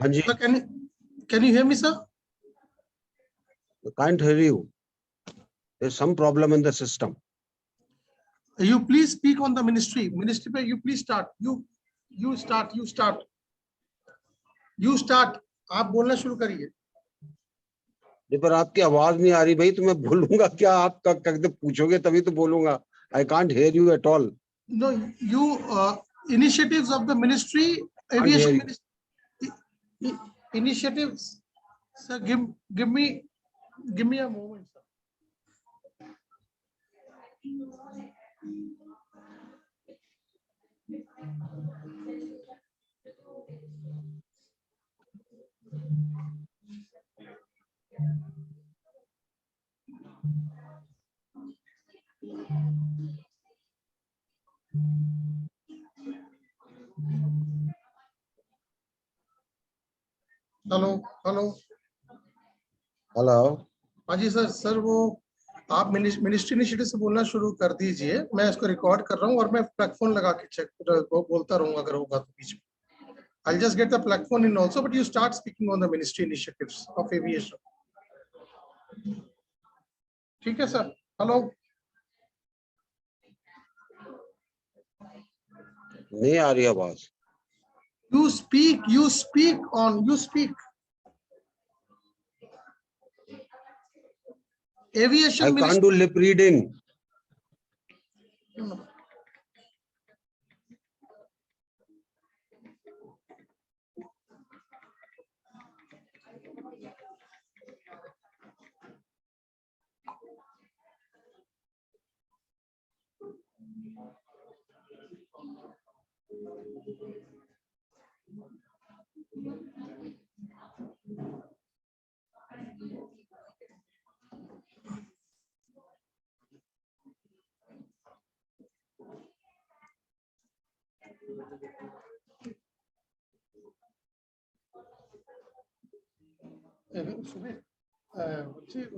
Hanji. Sir, can you hear me, sir? I can't hear you. There's some problem in the system. You please speak on the ministry. Ministry, you please start. You start. आप बोलना शुरू करिए. पर आपकी आवाज नहीं आ रही भाई, तो मैं बोलूंगा क्या? आप कब पूछोगे तभी तो बोलूंगा. I can't hear you at all. No, you initiatives of the ministry, aviation ministry, initiatives. Sir, give me a moment, sir. Hello. हाँ जी सर वो आप मिनिस्ट्री इनिशिएटिव से बोलना शुरू कर दीजिए. मैं इसको रिकॉर्ड कर रहा हूँ और मैं प्लेटफॉर्म लगा के चेक बोलता रहूंगा अगर होगा तो बीच में. I'll just get the platform in also, but you start speaking on the ministry initiatives of aviation. ठीक है सर. हेलो. नहीं आ रही आवाज. You speak on. Aviation. I can't do lip reading.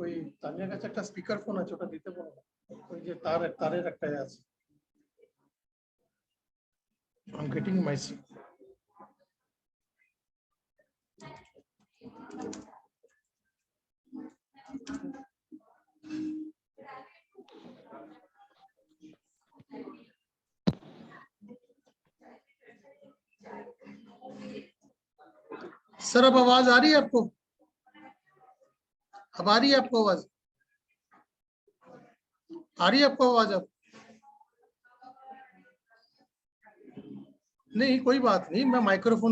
ওই তানিয়ার কাছে একটা স্পিকার ফোন আছে, ওটা দিতে বলো. ওই যে তারের একটা আছে. I'm getting my seat. Sir अब आवाज आ रही है आपको? अब आ रही है आपको आवाज? आ रही है आपको आवाज? अब नहीं, कोई बात नहीं, मैं माइक्रोफोन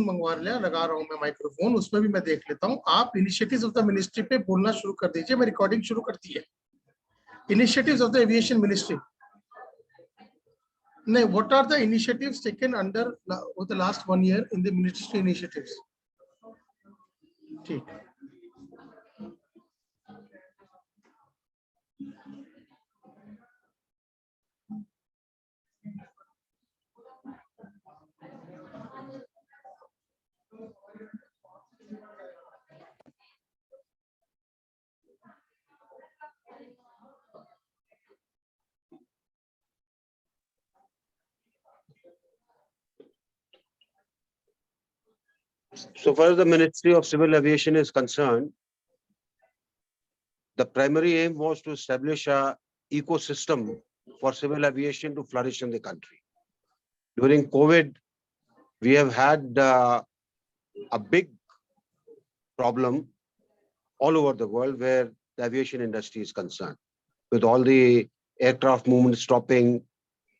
लगा रहा हूँ मैं माइक्रोफोन, उसमें भी मैं देख लेता हूँ. आप इनिशिएटिव्स ऑफ द मिनिस्ट्री पे बोलना शुरू कर दीजिए. मैं रिकॉर्डिंग शुरू कर दी है. Initiatives of the aviation ministry. नहीं, what are the initiatives taken under the last 1 year in the ministry initiatives. ठीक. So far as the Ministry of Civil Aviation is concerned, the primary aim was to establish a ecosystem for civil aviation to flourish in the country. During COVID, we have had a big problem all over the world where the aviation industry is concerned. With all the aircraft movement stopping,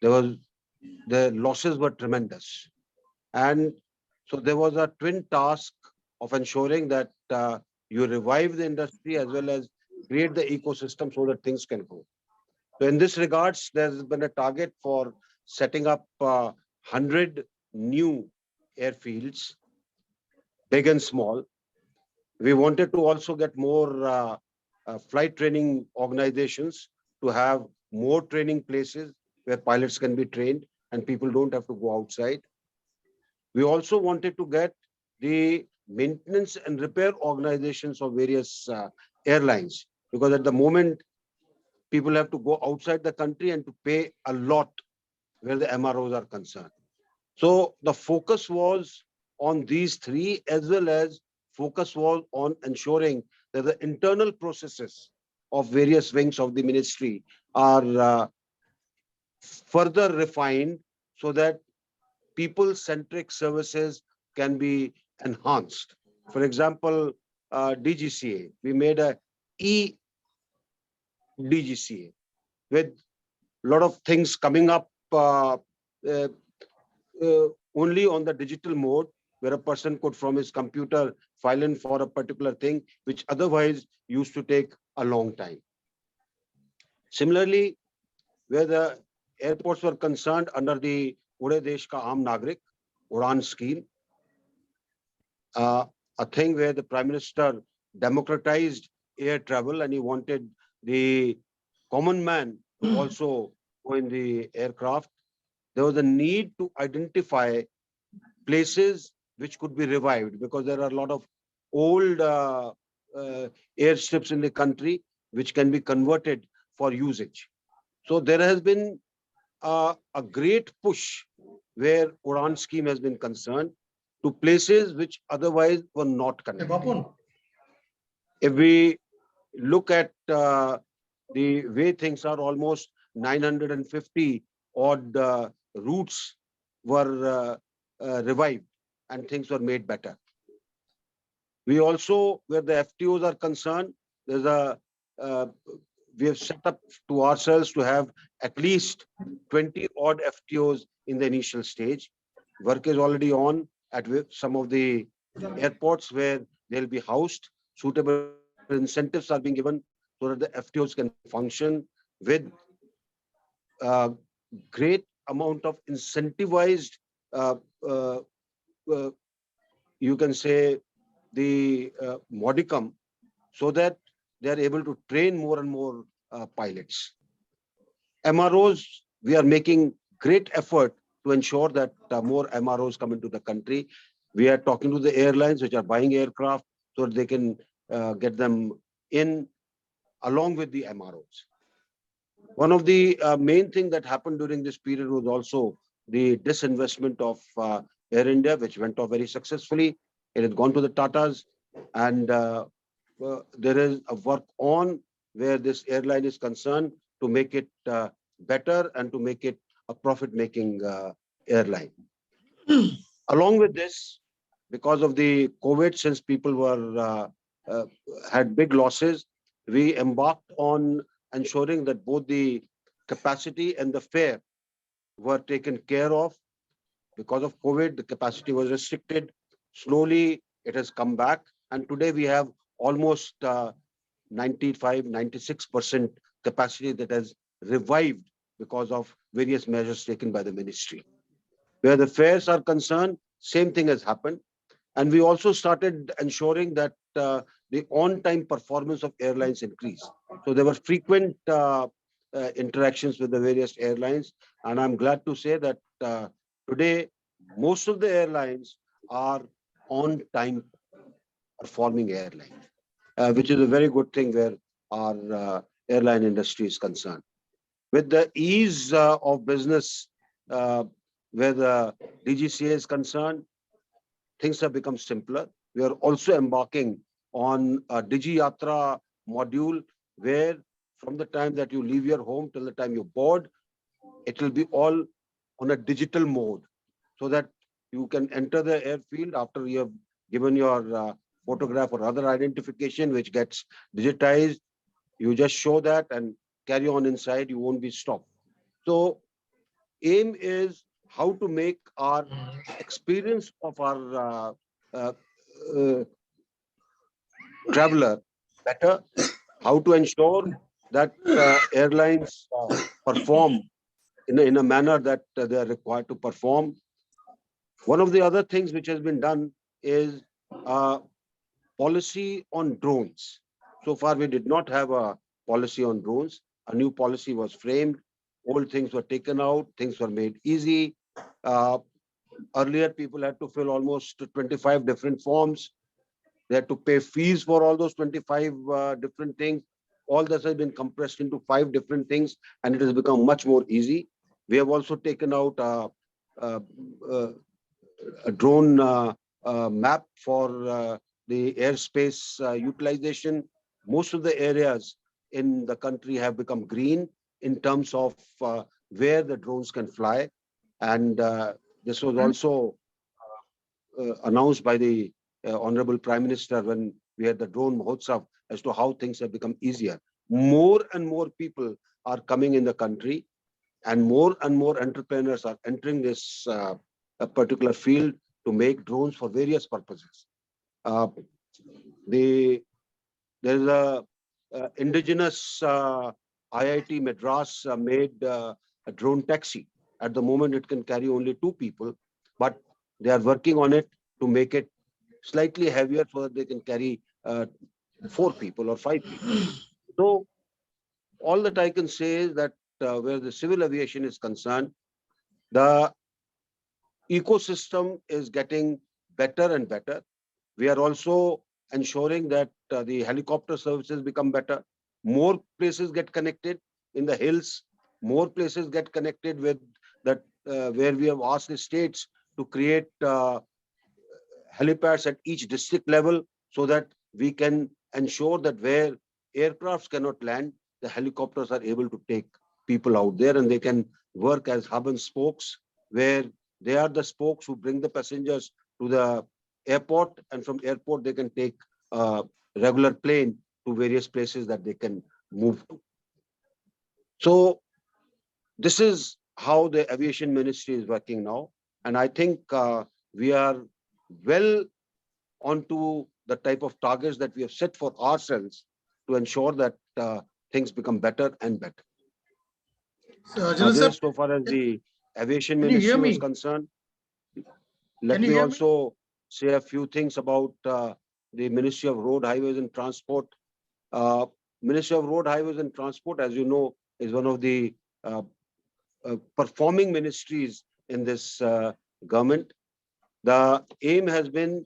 the losses were tremendous. And so there was a twin task of ensuring that you revive the industry as well as create the ecosystem so that things can grow. So in this regards, there's been a target for setting up 100 new airfields, big and small. We wanted to also get more flight training organizations to have more training places where pilots can be trained and people don't have to go outside. We also wanted to get the maintenance and repair organizations of various airlines, because at the moment, people have to go outside the country and to pay a lot where the MROs are concerned. So the focus was on these three, as well as focus was on ensuring that the internal processes of various wings of the ministry are further refined so that people-centric services can be enhanced. For example, DGCA, we made a e-DGCA with a lot of things coming up uh, only on the digital mode, where a person could from his computer file in for a particular thing, which otherwise used to take a long time. Similarly, where the airports were concerned under the Ude Desh Ka Aam Nagrik, Udan scheme, a thing where the Prime Minister democratized air travel and he wanted the common man to also go in the aircraft. There was a need to identify places which could be revived, because there are a lot of old airstrips in the country which can be converted for usage. So there has been a great push where Udan scheme has been concerned to places which otherwise were not Hey, connected. Bapun, If we look at the way things are, almost 950 odd routes were revived and things were made better. We also, where the FTOs are concerned, there's uh, we have set up to ourselves to have at least 20 odd FTOs in the initial stage. Work is already on at some of the airports where they'll be housed. Suitable incentives are being given so that the FTOs can function with uh, great amount of incentivized, uh, uh, uh, you can say, the modicum, so that they are able to train more and more pilots. MROs, we are making great effort to ensure that more MROs come into the country. We are talking to the airlines which are buying aircraft so that they can get them in along with the MROs. One of the main thing that happened during this period was also the disinvestment of Air India, which went off very successfully. It has gone to the Tatas, and there is a work on where this airline is concerned to make it better and to make it a profit-making airline. Along with this, because of the COVID, since people were had big losses, we embarked on ensuring that both the capacity and the fare were taken care of. Because of COVID, the capacity was restricted. Slowly, it has come back, and today we have almost 95, 96% capacity that has revived because of various measures taken by the ministry. Where the fares are concerned, same thing has happened. And we also started ensuring that the on-time performance of airlines increased. So there were frequent interactions with the various airlines. And I'm glad to say that today, most of the airlines are on-time performing airlines, which is a very good thing where our airline industry is concerned. With the ease of business where the DGCA is concerned, things have become simpler. We are also embarking on a Digi Yatra module where from the time that you leave your home till the time you board, it will be all on a digital mode so that you can enter the airfield after you have given your photograph or other identification, which gets digitized. You just show that and carry on inside, you won't be stopped. So aim is how to make our experience of our uh, uh, traveler better, how to ensure that airlines perform in a manner that they are required to perform. One of the other things which has been done is policy on drones. So far, we did not have a policy on drones. A new policy was framed. Old things were taken out. Things were made easy. Uh, Earlier, people had to fill almost 25 different forms. They had to pay fees for all those 25 different things. All this has been compressed into 5 different things, and it has become much more easy. We have also taken out uh, a drone map for the airspace utilization. Most of the areas in the country have become green in terms of where the drones can fly. And this was also announced by the Honorable Prime Minister when we had the drone Mahotsav as to how things have become easier. More and more people are coming in the country, and more entrepreneurs are entering this a particular field to make drones for various purposes. Uh, there is a indigenous IIT Madras made a drone taxi. At the moment, it can carry only 2 people, but they are working on it to make it slightly heavier so that they can carry 4 people or 5 people. So all that I can say is that where the civil aviation is concerned, the ecosystem is getting better and better. We are also ensuring that the helicopter services become better. More places get connected in the hills. More places get connected with that where we have asked the states to create helipads at each district level so that we can ensure that where aircrafts cannot land, the helicopters are able to take people out there and they can work as hub and spokes where they are the spokes who bring the passengers to the airport, and from airport they can take a regular plane to various places that they can move to. So this is how the aviation ministry is working now. And I think we are well onto the type of targets that we have set for ourselves to ensure that things become better and better. Now, General sir, this, so far as the aviation can you hear ministry was me? concerned, let Can you me hear me? also say a few things about the Ministry of Road, Highways and Transport. Uh, Ministry of Road, Highways and Transport, as you know, is one of the uh, performing ministries in this government. The aim has been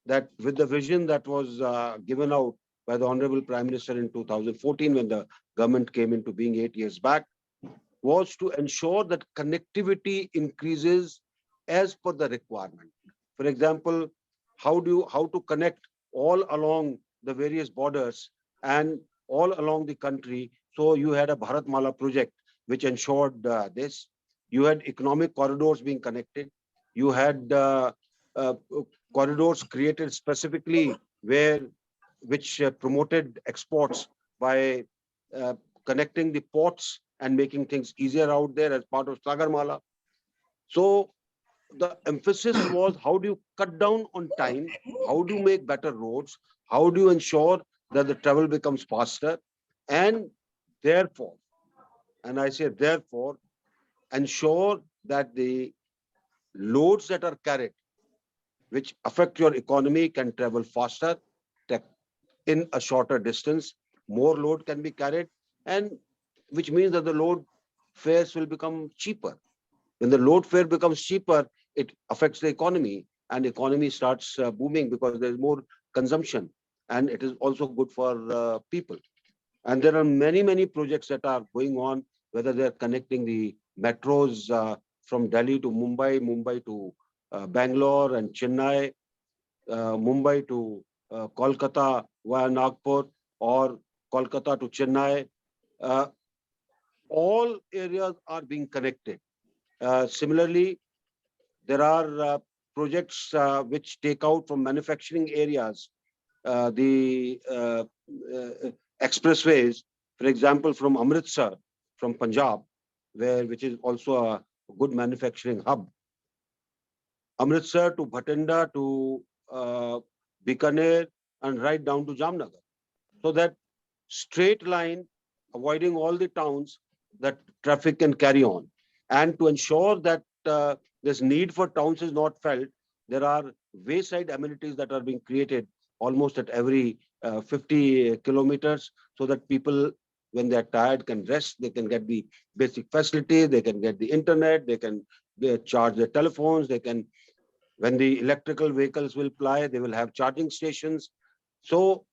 that with the vision that was given out by the Honorable Prime Minister in 2014, when the government came into being 8 years back, was to ensure that connectivity increases as per the requirement. For example, how to connect all along the various borders and all along the country. So you had a Bharatmala project which ensured this. You had economic corridors being connected. You had uh, corridors created specifically where which promoted exports by uh, connecting the ports and making things easier out there as part of Sagarmala. So the emphasis was how do you cut down on time? How do you make better roads? How do you ensure that the travel becomes faster? And therefore, and I say therefore, ensure that the loads that are carried, which affect your economy, can travel faster in a shorter distance. More load can be carried, and which means that the load fares will become cheaper. When the load fare becomes cheaper, it affects the economy, and economy starts booming because there's more consumption, and it is also good for people. And there are many projects that are going on, whether they're connecting the metros from Delhi to Mumbai, Mumbai to Bangalore and Chennai, Mumbai to Kolkata via Nagpur, or Kolkata to Chennai. Uh, all areas are being connected. Similarly, there are projects which take out from manufacturing areas the expressways, for example, from Amritsar, from Punjab, which is also a good manufacturing hub. Amritsar to Bhatinda to Bikaner and right down to Jamnagar. So that straight line, avoiding all the towns that traffic can carry on. And to ensure that this need for towns is not felt, there are wayside amenities that are being created almost at every 50 kilometers so that people, when they're tired, can rest, they can get the basic facility, they can get the internet, they charge their telephones, they can, when the electrical vehicles will ply, they will have charging stations. So,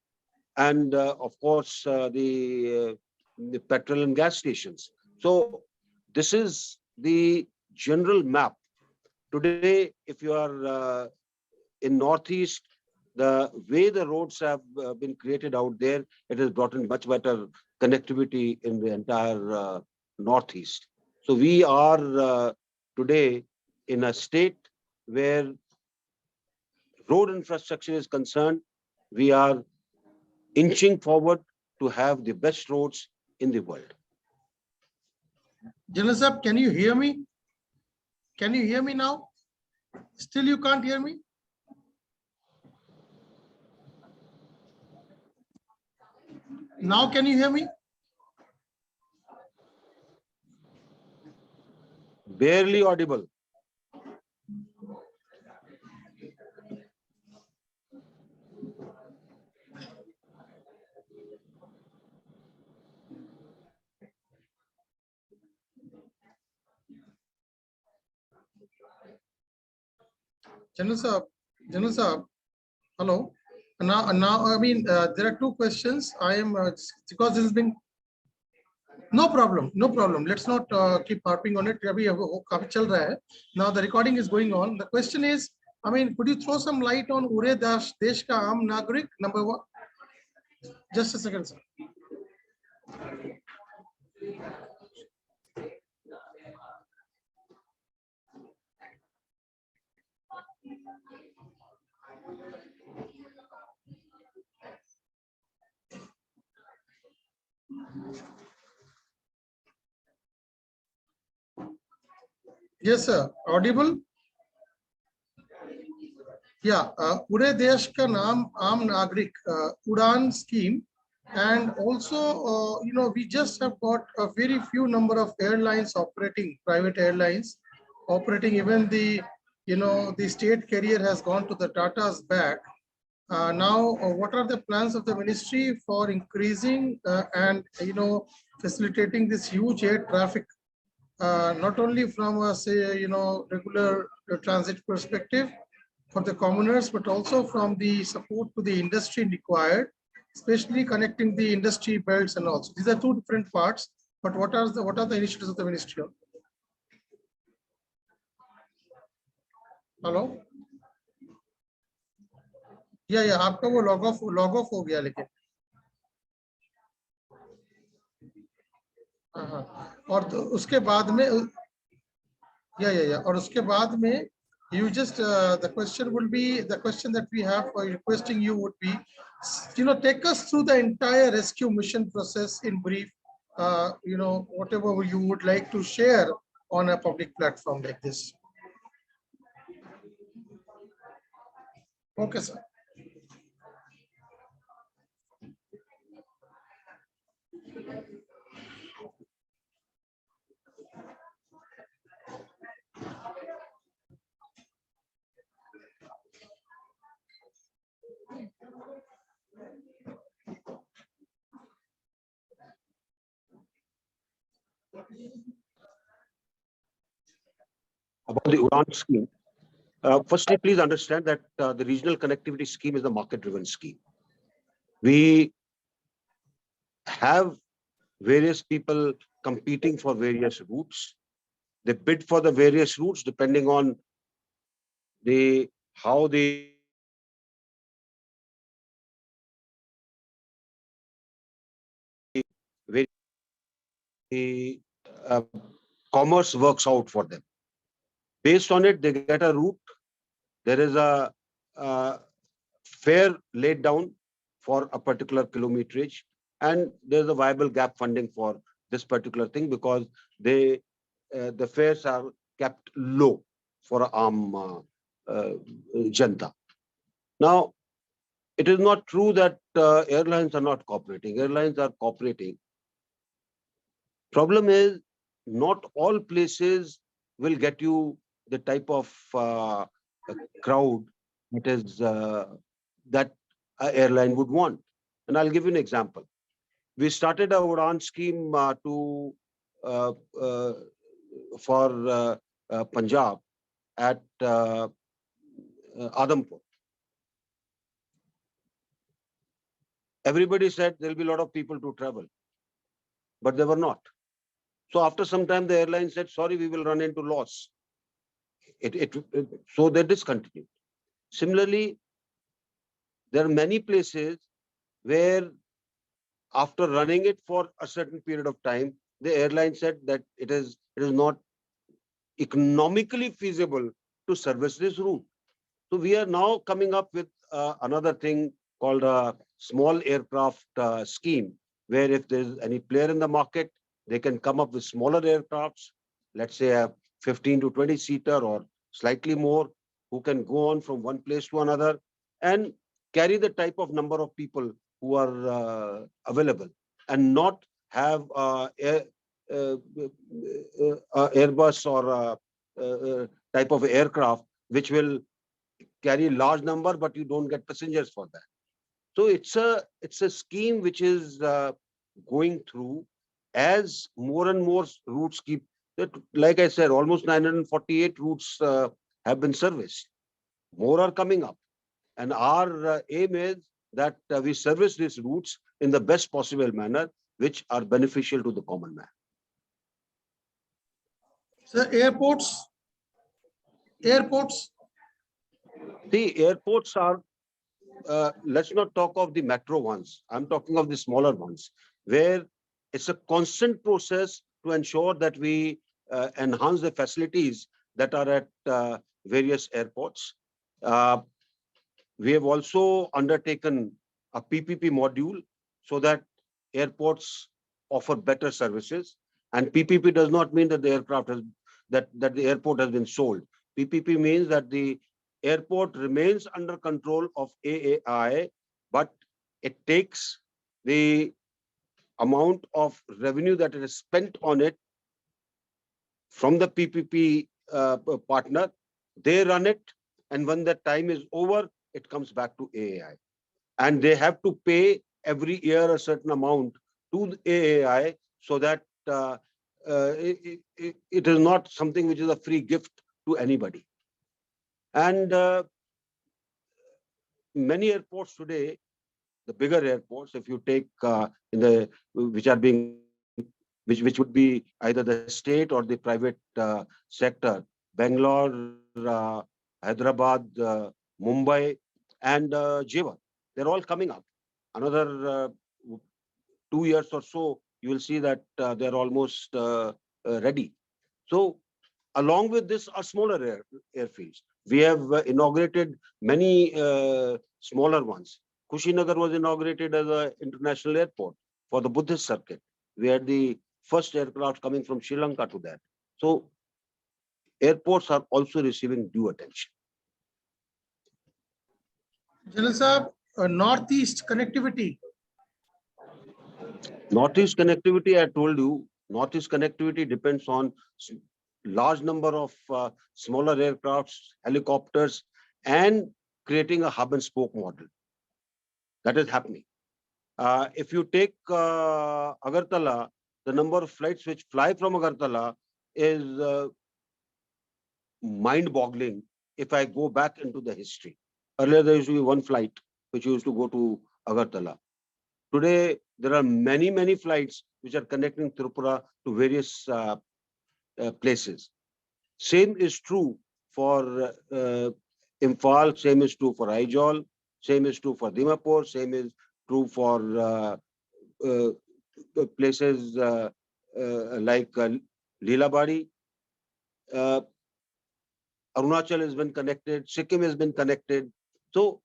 and of course, the petrol and gas stations. So this is the general map. Today, if you are in Northeast, the way the roads have been created out there, it has brought in much better connectivity in the entire Northeast. So we are today in a state where road infrastructure is concerned, we are inching forward to have the best roads in the world. General Sahab, can you hear me? Can you hear me now? Still you can't hear me? Now can you hear me? Barely audible. General Sahab, hello. Now, I mean, there are two questions. I am because this has been no problem, no problem. Let's not keep harping on it. Abhi wo काफी चल रहा hai. Now the recording is going on. The question is, I mean, could you throw some light on Ure Desh ka Aam Nagarik? Number one. Just a second, sir. Yes, sir. Audible? Yeah. Ure Desh ka naam Aam Nagrik Udan scheme, and also, you know, we just have got a very few number of airlines operating, private airlines operating. Even the, you know, the state carrier has gone to the Tata's back. Now, what are the plans of the ministry for increasing and, you know, facilitating this huge air traffic, not only from a, say, you know, regular transit perspective for the commoners, but also from the support to the industry required, especially connecting the industry belts and also. These are two different parts. But what are the initiatives of the ministry? Hello? Yeah, आपका वो log off हो गया लेकिन. हाँ. और उसके बाद में और उसके बाद में you just the question will be, the question that we have for requesting you would be, you know, take us through the entire rescue mission process in brief, you know, whatever you would like to share on a public platform like this. Okay, sir. About the Udan scheme, firstly, please understand that the regional connectivity scheme is a market-driven scheme. We have various people competing for various routes. They bid for the various routes depending on how the commerce works out for them. Based on it, they get a route. There is a fare laid down for a particular kilometerage, and there's a viable gap funding for this particular thing because the fares are kept low for Aam Janta. Now, it is not true that airlines are not cooperating. Airlines are cooperating. Problem is, not all places will get you the type of crowd that is that an airline would want. And I'll give you an example. We started a Udan scheme for Punjab at Adhampur. Everybody said there'll be a lot of people to travel, but they were not. So after some time, the airline said, sorry, we will run into loss. So they discontinued. Similarly, there are many places where after running it for a certain period of time, the airline said that it is not economically feasible to service this route. So we are now coming up with another thing called a small aircraft scheme, where if there's any player in the market, they can come up with smaller aircrafts, let's say a 15 to 20 seater or slightly more, who can go on from one place to another and carry the type of number of people who are available, and not have uh, Airbus or type of aircraft which will carry large number, but you don't get passengers for that. So it's a scheme which is going through as more and more routes keep that. Like I said, almost 948 routes have been serviced. More are coming up, and our aim is that we service these routes in the best possible manner, which are beneficial to the common man. So airports. The airports are, let's not talk of the metro ones. I'm talking of the smaller ones, where it's a constant process to ensure that we enhance the facilities that are at various airports. Uh, we have also undertaken a PPP module so that airports offer better services. And PPP does not mean that the aircraft has that the airport has been sold. PPP means that the airport remains under control of AAI, but it takes the amount of revenue that is spent on it from the PPP partner. They run it, and when that time is over, it comes back to AAI. And they have to pay every year a certain amount to the AAI, so that it is not something which is a free gift to anybody. And many airports today, the bigger airports, if you take in the which are being which would be either the state or the private sector, Bangalore, Hyderabad, Mumbai, and Jewar, they're all coming up. Another 2 years or so, you will see that they're almost ready. So along with this are smaller airfields. We have inaugurated many smaller ones. Kushinagar was inaugurated as an international airport for the Buddhist circuit. We had the first aircraft coming from Sri Lanka to that. So airports are also receiving due attention. General Sahab, Northeast connectivity. Northeast connectivity, I told you, Northeast connectivity depends on large number of smaller aircrafts, helicopters, and creating a hub and spoke model. That is happening. If you take Agartala, the number of flights which fly from Agartala is mind-boggling if I go back into the history. Earlier, there used to be one flight which used to go to Agartala. Today, there are many, many flights which are connecting Tripura to various places. Same is true for Imphal, same is true for Aijol, same is true for Dimapur, same is true for places like Leelabadi. Arunachal has been connected, Sikkim has been connected. So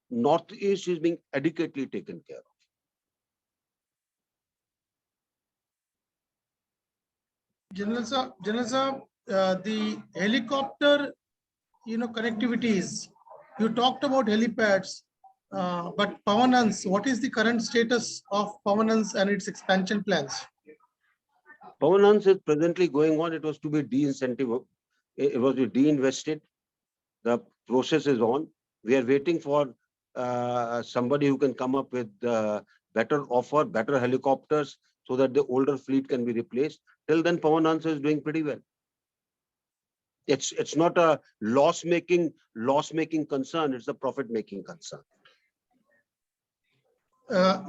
Northeast is being adequately taken care of. General Sahab, the helicopter, connectivities. You talked about helipads, but Pavanans, what is the current status of Pavanans and its expansion plans? Pavanans is presently going on. It was to be de-incentive. It was to be de-invested. The process is on. We are waiting for somebody who can come up with better offer, better helicopters, so that the older fleet can be replaced. Till then, Pavanans is doing pretty well. It's not a loss-making concern. It's a profit-making concern.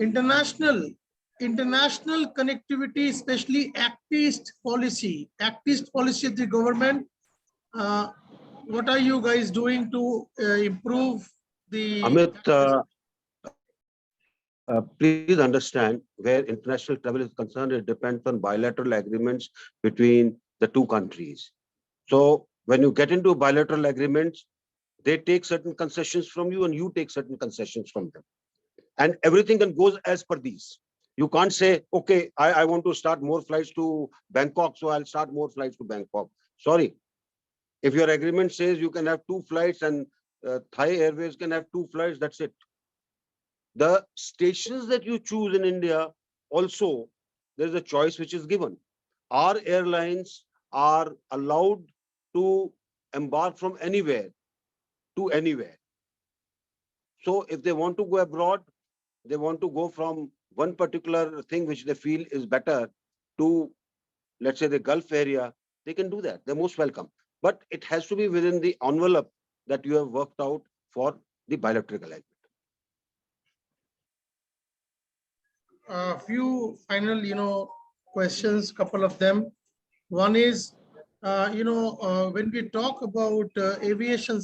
International connectivity, especially Act East policy of the government. what are you guys doing to improve the? Amit, please understand where international travel is concerned, it depends on bilateral agreements between the two countries. So when you get into bilateral agreements, they take certain concessions from you and you take certain concessions from them. And everything can goes as per these. You can't say, okay, I want to start more flights to Bangkok, so I'll start more flights to Bangkok. Sorry. If your agreement says you can have 2 flights and Thai Airways can have 2 flights, that's it. The stations that you choose in India, also, there's a choice which is given. Our airlines are allowed to embark from anywhere to anywhere. So if they want to go abroad, they want to go from one particular thing which they feel is better to, let's say, the Gulf area, they can do that. They're most welcome. But it has to be within the envelope that you have worked out for the bilateral agreement. A few final, questions, couple of them. One is, when we talk about aviation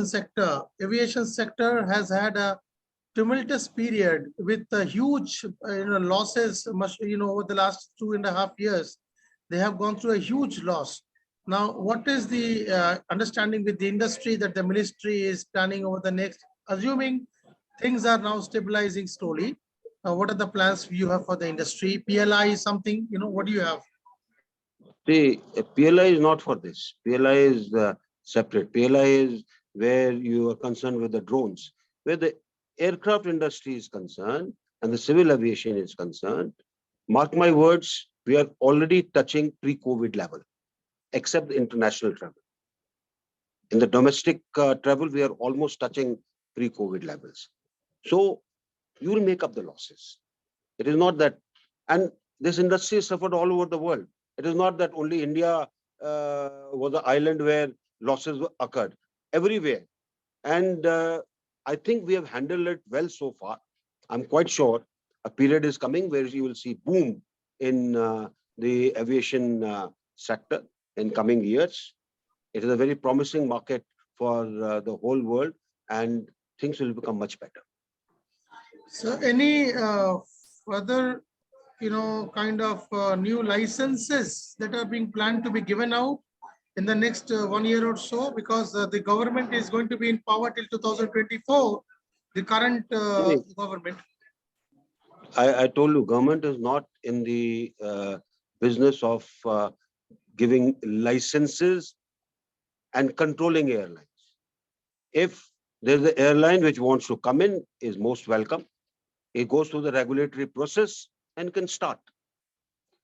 sector has had a tumultuous period with huge, losses. Over the last 2.5 years, they have gone through a huge loss. Now, what is the understanding with the industry that the ministry is planning over the next, assuming things are now stabilizing slowly? What are the plans you have for the industry? PLI is something, what do you have? See, PLI is not for this. PLI is separate. PLI is where you are concerned with the drones. Where the aircraft industry is concerned and the civil aviation is concerned, mark my words, we are already touching pre-COVID level, except the international travel. In the domestic travel, we are almost touching pre-COVID levels. So you will make up the losses. It is not that, and this industry has suffered all over the world. It is not that only India was an island where losses occurred. Everywhere. And I think we have handled it well so far. I'm quite sure a period is coming where you will see boom in the aviation sector in coming years. It is a very promising market for the whole world, and things will become much better. So any further, kind of new licenses that are being planned to be given out in the next 1 year or so? Because the government is going to be in power till 2024, the current government. I told you, government is not in the business of giving licenses and controlling airlines. If there's an airline which wants to come in, is most welcome. It goes through the regulatory process and can start.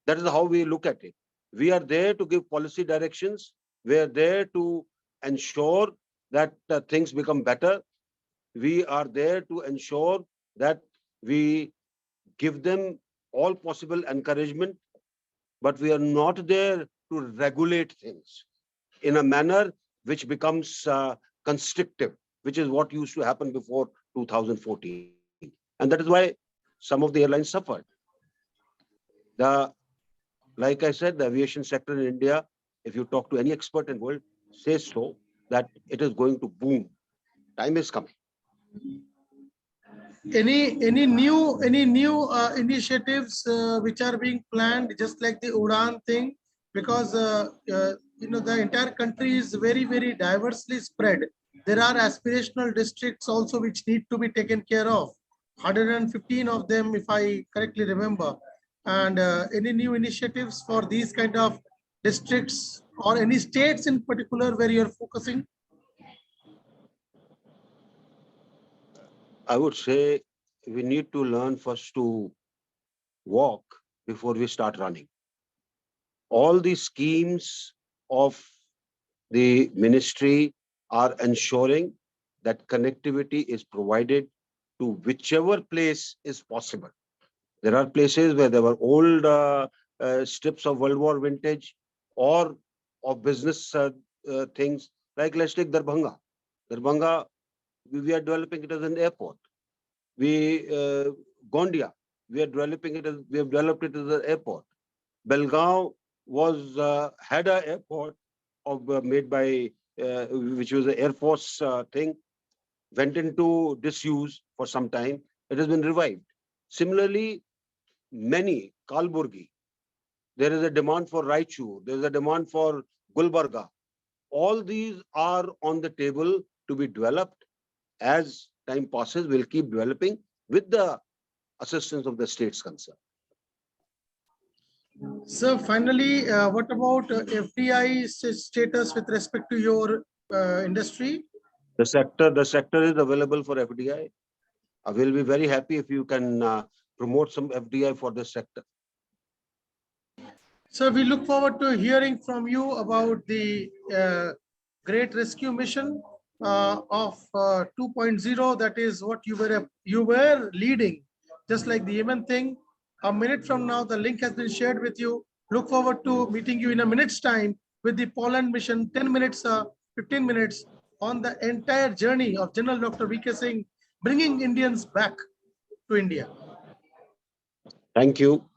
That is how we look at it. We are there to give policy directions. We are there to ensure that things become better. We are there to ensure that we give them all possible encouragement, but we are not there to regulate things in a manner which becomes constrictive, which is what used to happen before 2014. And that is why some of the airlines suffered. Like I said, the aviation sector in India, if you talk to any expert in the world, says so, that it is going to boom. Time is coming. Any new initiatives which are being planned, just like the Udan thing? Because the entire country is very diversely spread. There are aspirational districts also which need to be taken care of. 115 of them, if I correctly remember. And any new initiatives for these kind of districts or any states in particular where you're focusing? I would say we need to learn first to walk before we start running. All the schemes of the ministry are ensuring that connectivity is provided to whichever place is possible. There are places where there were old strips of World War vintage or of business things, like let's take Darbhanga. Darbhanga, we are developing it as an airport. Gondia, we have developed it as an airport. Belgaum was had an airport made by which was the Air Force thing, went into disuse for some time. It has been revived. Similarly, many, Kalburgi, there is a demand for Raichur, there is a demand for Gulbarga. All these are on the table to be developed. As time passes, we'll keep developing with the assistance of the states concerned. So finally, what about FDI status with respect to your industry? The sector is available for FDI. I will be very happy if you can promote some FDI for this sector. So we look forward to hearing from you about the great rescue mission of 2.0. That is what you were leading, just like the Yemen thing. A minute from now, the link has been shared with you. Look forward to meeting you in a minute's time with the Poland mission, 10 minutes, 15 minutes on the entire journey of General Dr. V.K. Singh, bringing Indians back to India. Thank you.